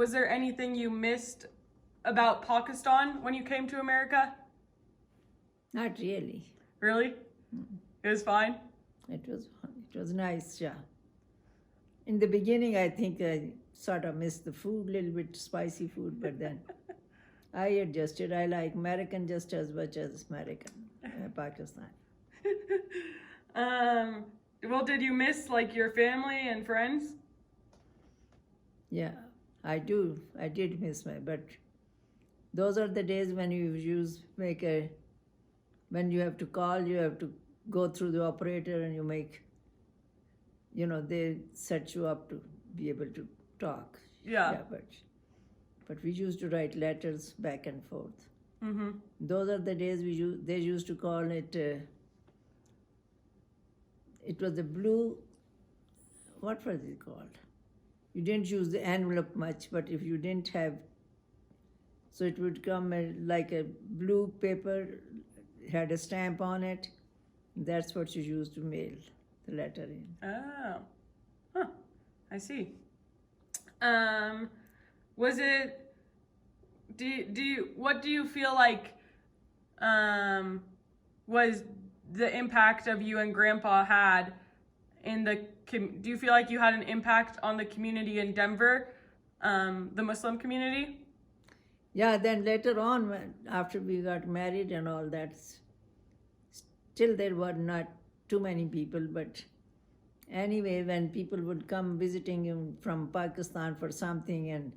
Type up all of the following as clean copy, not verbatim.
was there anything you missed about Pakistan when you came to America? Not really. Really? It was fine? It was nice, yeah. In the beginning, I think I sort of missed the food, a little bit spicy food, but then I adjusted. I like American just as much as Pakistan. Well, did you miss like your family and friends? Yeah, I do. I did miss but those are the days when when you have to call, you have to go through the operator and you make, they set you up to be able to talk. Yeah. But we used to write letters back and forth. Mm-hmm. Those are the days they used to call it, it was a blue, what was it called? You didn't use the envelope much, but if you didn't have, so it would come like a blue paper, had a stamp on it. That's what you used to mail the letter in. Oh, huh. I see. Was it? What do you feel like? Was the impact of you and Grandpa had in the? Do you feel like you had an impact on the community in Denver, the Muslim community? Yeah. Then later on, after we got married and all that, still there were not too many people, but anyway, when people would come visiting him from Pakistan for something, and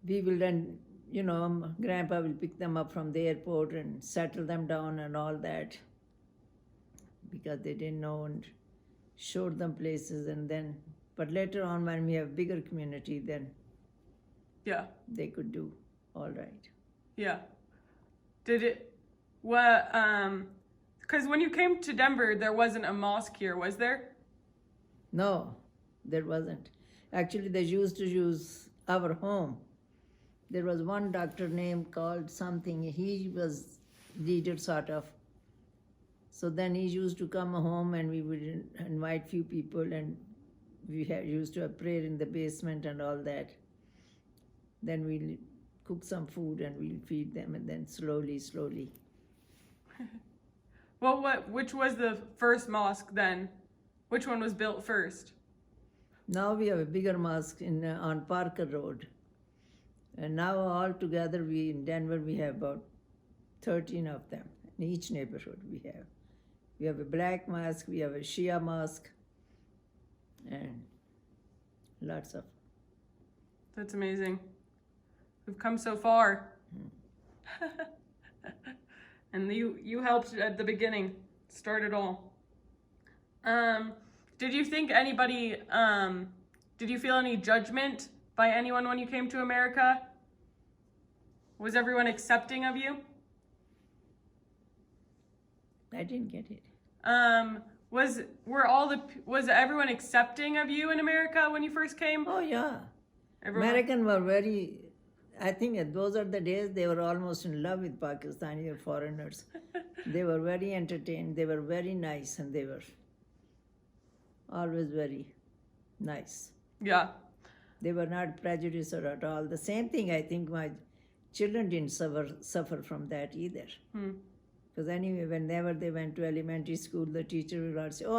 we will then, Grandpa will pick them up from the airport and settle them down and all that, because they didn't know, and showed them places. And then, but later on, when we have bigger community, then yeah, they could do all right. Yeah. Did it? What? Because when you came to Denver, there wasn't a mosque here, was there? No, there wasn't. Actually, they used to use our home. There was one doctor named called something. He was leader sort of. So then he used to come home, and we would invite few people, and we used to have prayer in the basement and all that. Then we'll cook some food and we'll feed them, and then slowly. Well, which was the first mosque then? Which one was built first? Now we have a bigger mosque on Parker Road. And now all together in Denver we have about 13 of them. In each neighborhood we have. We have a black mosque, we have a Shia mosque, and lots of. That's amazing. We've come so far. And you helped at the beginning, start it all. Did you think anybody, did you feel any judgment by anyone when you came to America? Was everyone accepting of you? I didn't get it. Was everyone accepting of you in America when you first came? Oh yeah. Everyone? Americans were very, I think those are the days they were almost in love with Pakistani or foreigners. They were very entertained, they were very nice, and they were always very nice. Yeah. They were not prejudiced at all. The same thing, I think my children didn't suffer from that either. Because anyway, whenever they went to elementary school, the teacher would always say, oh,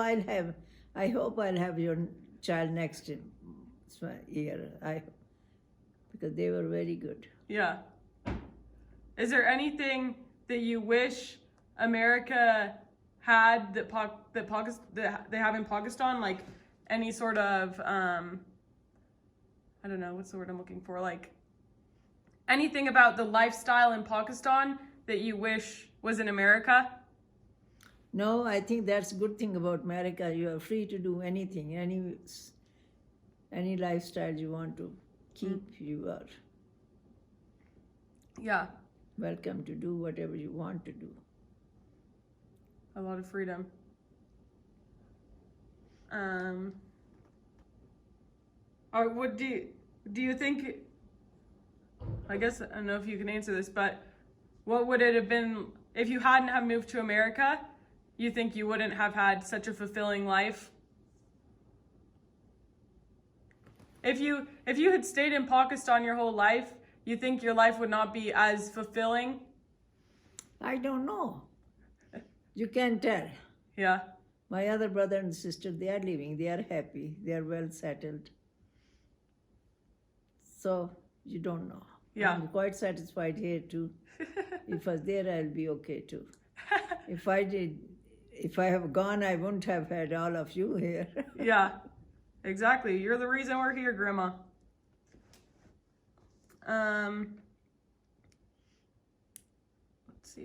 I hope I'll have your child next year. Because they were very good. Yeah. Is there anything that you wish America had that they have in Pakistan? Like any sort of, I don't know, what's the word I'm looking for? Like anything about the lifestyle in Pakistan that you wish was in America? No, I think that's a good thing about America. You are free to do anything, any lifestyle you want to keep, you are welcome to do whatever you want to do. A lot of freedom. Or what do you think, I guess, I don't know if you can answer this, but what would it have been if you hadn't have moved to America? You think you wouldn't have had such a fulfilling life? If you had stayed in Pakistan your whole life, you think your life would not be as fulfilling? I don't know. You can tell. Yeah. My other brother and sister, they are living, they are happy, they are well settled. So you don't know. Yeah. I'm quite satisfied here too. If I was there, I'll be okay too. If I have gone, I wouldn't have had all of you here. Yeah. Exactly. You're the reason we're here, Grandma.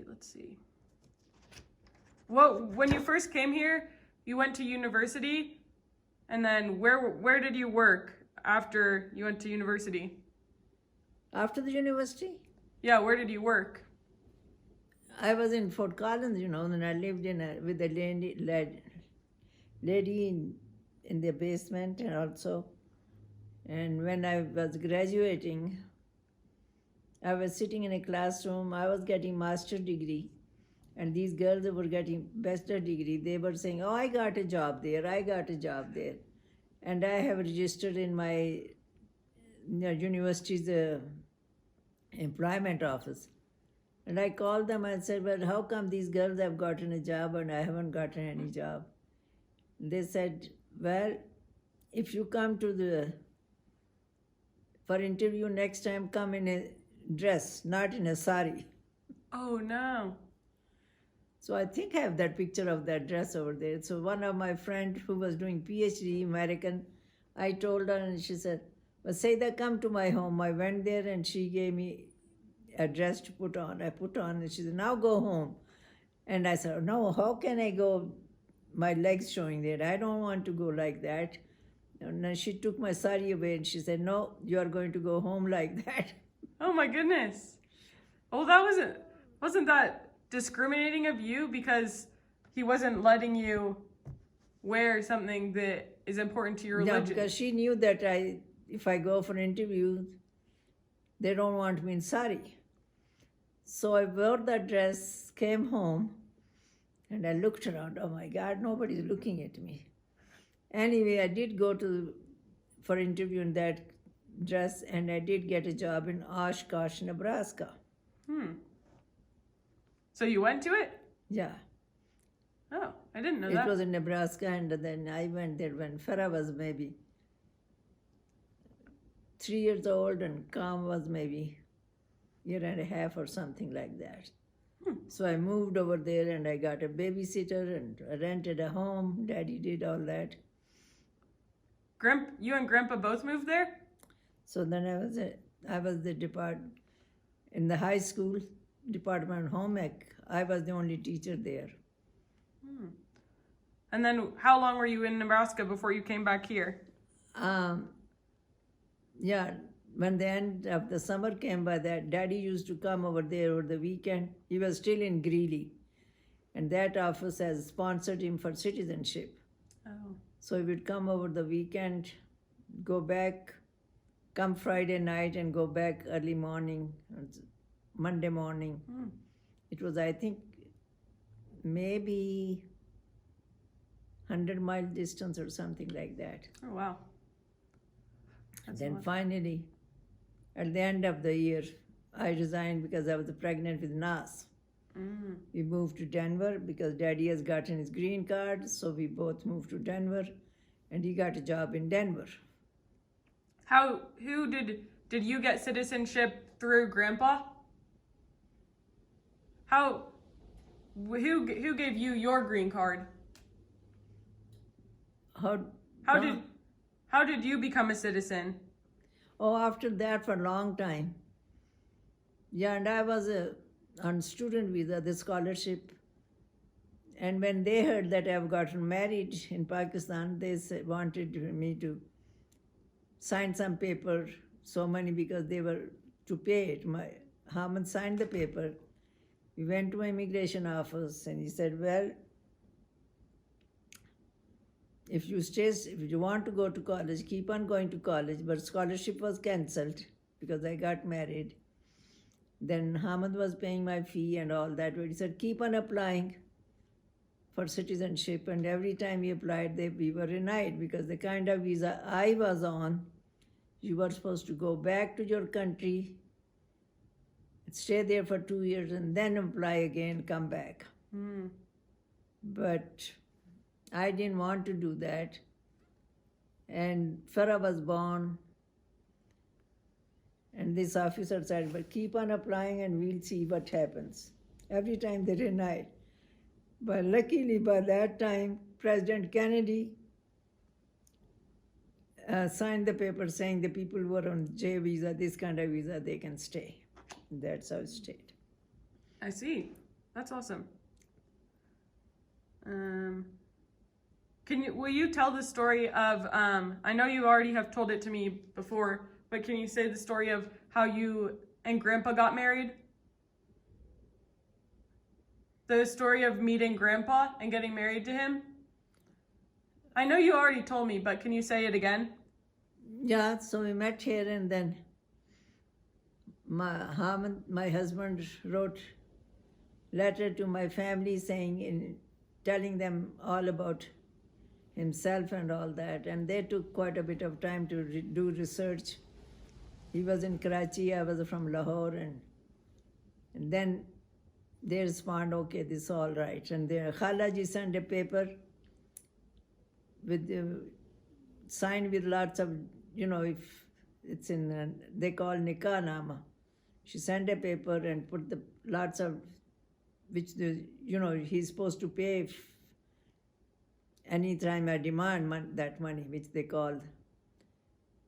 Let's see. When you first came here, you went to university, and then where did you work after you went to university? After the university, Yeah, where did you work? I was in Fort Collins, and I lived with a lady in the basement and also. And when I was graduating, I was sitting in a classroom. I was getting master's degree, and these girls that were getting bachelor degree, they were saying, "Oh, I got a job there. I got a job there," and I have registered in my university's employment office. And I called them and said, "Well, how come these girls have gotten a job and I haven't gotten any job?" They said, "Well, if you come for interview next time, come in a dress, not in a sari." Oh no. So I think I have that picture of that dress over there. So one of my friends who was doing PhD, American, I told her and she said, "Well, Saida, come to my home." I went there and she gave me a dress to put on. I put on and she said, "Now go home." And I said, "No, how can I go, my legs showing there? I don't want to go like that." And then she took my sari away and she said, "No, you are going to go home like that." Oh my goodness. Well, that wasn't that discriminating of you because he wasn't letting you wear something that is important to your religion? No, because she knew that if I go for an interview, they don't want me in sari. So I wore that dress, came home, and I looked around. Oh my God, nobody's looking at me. Anyway, I did go for interview in that dress, and I did get a job in Oshkosh, Nebraska. So you went to it? Yeah. Oh, I didn't know It that. was in Nebraska, and then I went there when Farah was maybe 3 years old, and Kam was maybe year and a half or something like that. So I moved over there, and I got a babysitter, and I rented a home. Daddy did all that. You and Grandpa both moved there? So then I was in the high school department, home ec. I was the only teacher there. And then how long were you in Nebraska before you came back here? Yeah, when the end of the summer came by, that Daddy used to come over there over the weekend. He was still in Greeley, and that office has sponsored him for citizenship. Oh. So he would come over the weekend, go back, come Friday night and go back early morning, Monday morning. It was, I think, maybe 100-mile distance or something like that. Oh, wow. That's Then finally, at the end of the year, I resigned because I was pregnant with Nas. We moved to Denver because Daddy has gotten his green card, so we both moved to Denver, and he got a job in Denver. Who did you get citizenship through, Grandpa? Who gave you your green card? How did you become a citizen? Oh, after that for a long time. Yeah, and I was on student visa, the scholarship. And when they heard that I've gotten married in Pakistan, they wanted me to sign some paper, so many, because they were to pay it. Hamid signed the paper. We went to my immigration office, and he said, "Well, if you want to go to college, keep on going to college." But scholarship was cancelled because I got married. Then Hamid was paying my fee and all that. But he said, "Keep on applying for citizenship." And every time we applied, we were denied because the kind of visa I was on, You were supposed to go back to your country, stay there for 2 years, and then apply again, come back. Hmm. But I didn't want to do that. And Farah was born, and this officer said, but keep on applying and we'll see what happens. Every time they denied. But luckily, by that time, President Kennedy signed the paper saying the people who are on J visa, this kind of visa, they can stay. That's how it stayed. I see. That's awesome. Will you tell the story of, I know you already have told it to me before, but can you say the story of how you and Grandpa got married? The story of meeting Grandpa and getting married to him? I know you already told me, but can you say it again? Yeah, so we met here, and then my husband wrote letter to my family telling them all about himself and all that, and they took quite a bit of time to do research. He was in Karachi, I was from Lahore, and then they respond, okay, this is all right. And the Khalaji sent a paper signed with lots of, if it's in, they call nikah nama. She sent a paper and put lots of, he's supposed to pay any time I demand that money, which they called.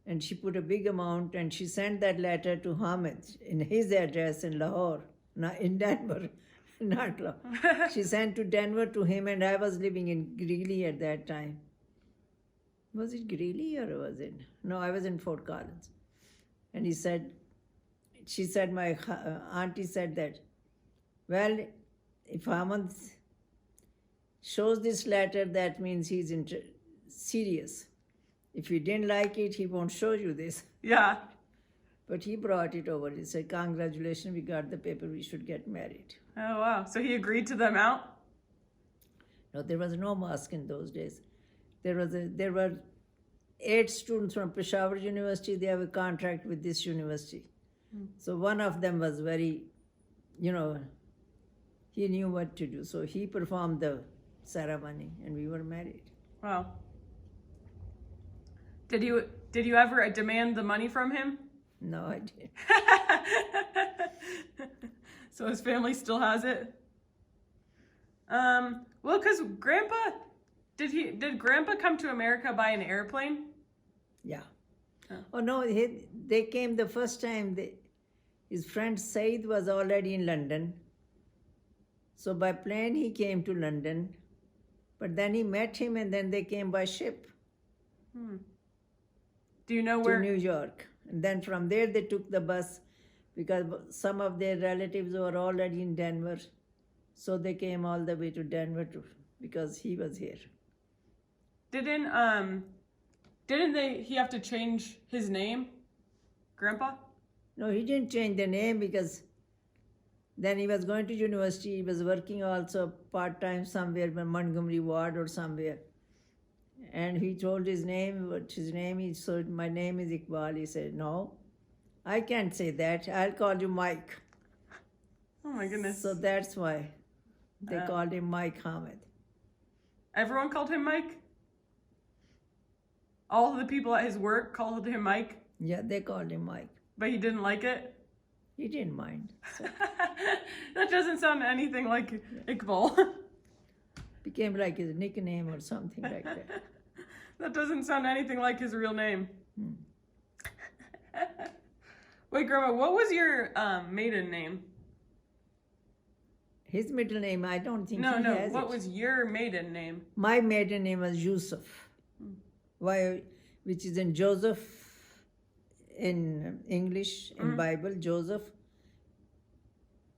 And she put a big amount, and she sent that letter to Hamid in his address in Lahore, not in Denver, not Lahore. She sent to Denver to him, and I was living in Greeley at that time. Was it Greeley or was it? No, I was in Fort Collins. And she said, my auntie said that, well, if Hamid shows this letter, that means he's serious. If he didn't like it, he won't show you this. Yeah. But he brought it over. He said, congratulations, we got the paper, we should get married. Oh, wow. So he agreed to the amount? No, there was no mosque in those days. There were 8 students from Peshawar University. They have a contract with this university. So one of them was very, he knew what to do. So he performed the ceremony, and we were married. Wow. Did you ever demand the money from him? No, I didn't. So his family still has it? Well, because Grandpa, did Grandpa come to America by an airplane? Yeah. Oh. Oh no, they came the first time. His friend Said was already in London. So by plane he came to London. But then he met him, and then they came by ship. Do you know where? To New York. And then from there they took the bus, because some of their relatives were already in Denver. So they came all the way to Denver because he was here. Didn't he have to change his name, Grandpa? No, he didn't change the name, because then he was going to university. He was working also part-time somewhere in Montgomery Ward or somewhere. And he told his name, what his name is. So my name is Iqbal. He said, no, I can't say that. I'll call you Mike. Oh my goodness. So that's why they called him Mike Hamid. Everyone called him Mike? All of the people at his work called him Mike? Yeah, they called him Mike. But he didn't like it? He didn't mind. So. That doesn't sound anything like Iqbal. Became like his nickname or something like that. That doesn't sound anything like his real name. Wait, Grandma, what was your maiden name? His middle name, I don't think he has what it. was your maiden name? My maiden name was Yusuf. Which is in Joseph in English, in Bible, Joseph.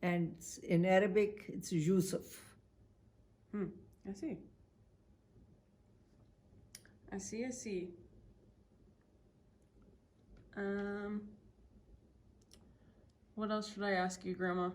And in Arabic, it's Yusuf. I see. What else should I ask you, Grandma?